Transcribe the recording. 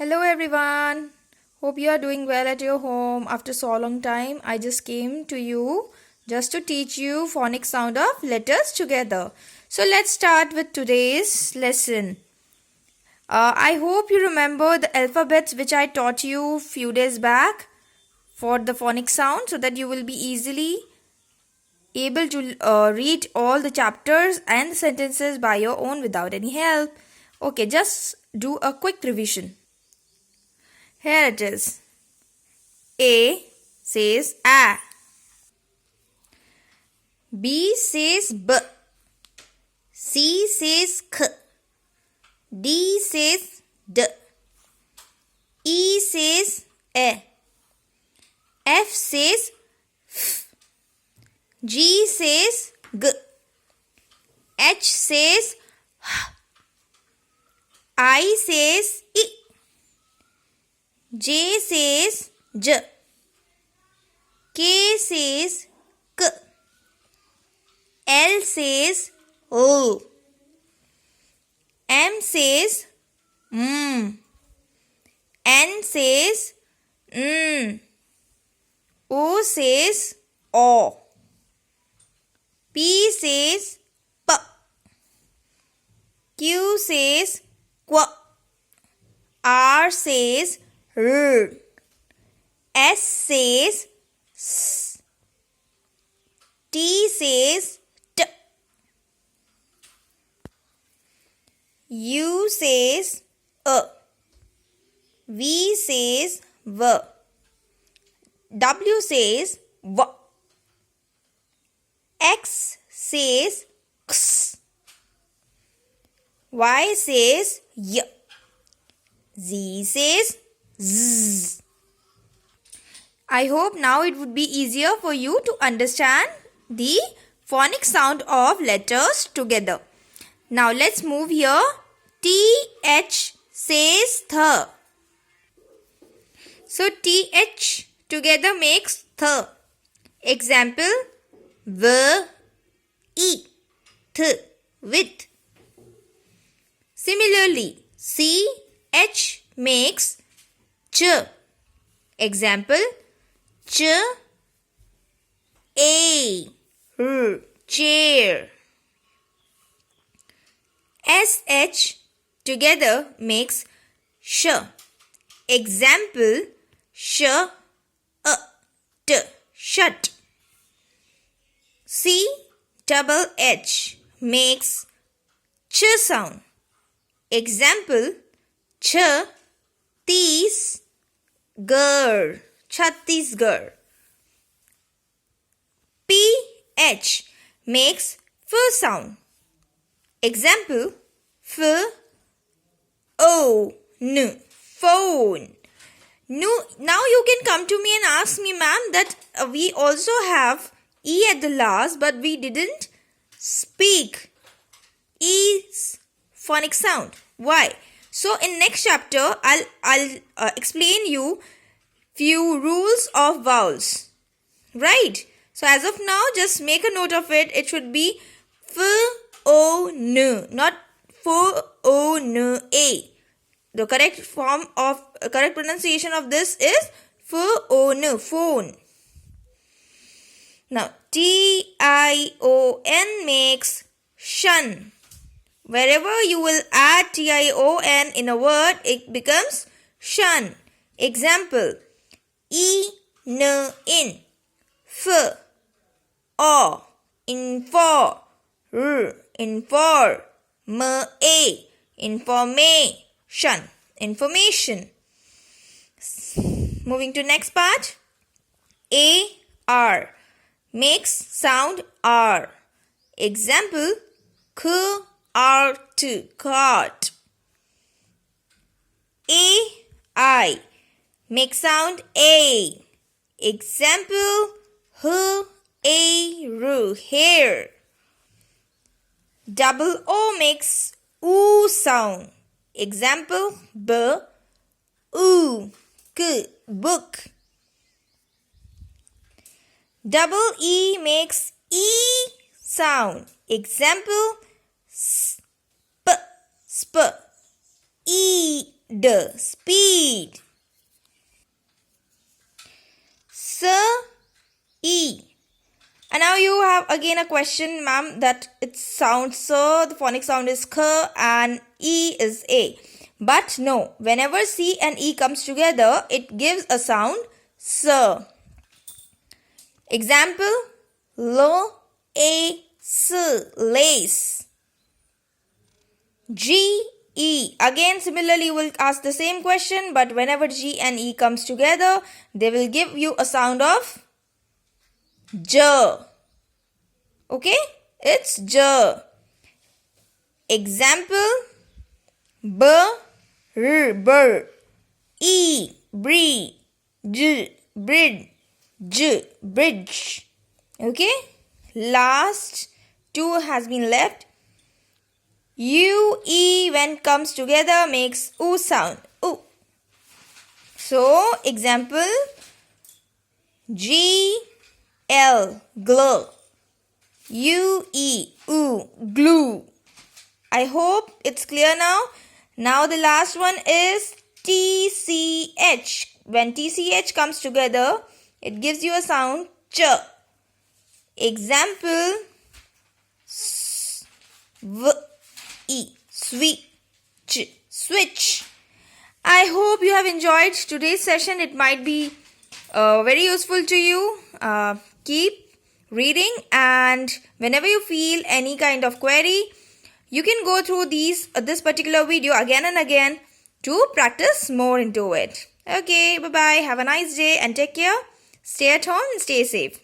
Hello everyone. Hope you are doing well at your home. After so long time, I just came to you just to teach you phonic sound of letters together. So let's start with today's lesson. I hope you remember the alphabets which I taught you few days back for the phonic sound so that you will be easily able to read all the chapters and the sentences by your own without any help. Okay, just do a quick revision. Here it is. A says A. B says B. C says K. D says D. E says E. F says F. G says G. H says H. I says I. J says J. K says K. L says O. M says M. N says N. O says O. P says P. Q says Q. R says R. S says S. T says T. U says V says V. W says W. X says X. Y says Y. Z says Z. I hope now it would be easier for you to understand the phonic sound of letters together. Now let's move here. TH says th. So TH together makes th. Example, v, e, th, with. Similarly, CH makes ch. Example, ch, a, r, chair. SH together makes sh. Example, sh, t, shut. CH makes ch sound. Example, ch, tis, gar, Chhattisgarh. PH makes f sound. Example, f, o, n, phone. Now you can come to me and ask me, ma'am, that we also have E at the last, but we didn't speak E's phonic sound. Why? So in next chapter, I'll explain you few rules of vowels. Right? So as of now, just make a note of it. It should be f, o, n, not f, o, n, a. The correct pronunciation of this is f, o, n, phone. Now, tion makes shun. Wherever you will add tion in a word, it becomes shun. Example, in, f, o, in for, r, in for, a, information, information. Moving to next part, ar makes sound r. Example, cart, cart. Ai makes sound a. Example, hair. Double O makes oo sound. Example, book. Double E makes E sound. Example, sp, speed. E. And now you have again a question, ma'am, that it sounds so, the phonic sound is k and E is A. But no, whenever C and E comes together, it gives a sound S. Example, lace. G-E. Again, similarly, we'll ask the same question, but whenever G and E comes together, they will give you a sound of J. Okay? It's J. Example, burr. E, bridge. Bridge. Okay? Last two has been left. U-E when comes together makes oo sound. Oo. So, example, G-L, glue. U-E, oo, glue. I hope it's clear now. Now the last one is T-C-H. When T-C-H comes together, it gives you a sound ch. Example, switch. I hope you have enjoyed today's session. It might be very useful to you. Keep reading, and whenever you feel any kind of query, you can go through this particular video again and again to practice more into it. Okay, bye-bye. Have a nice day and take care. Stay at home and stay safe.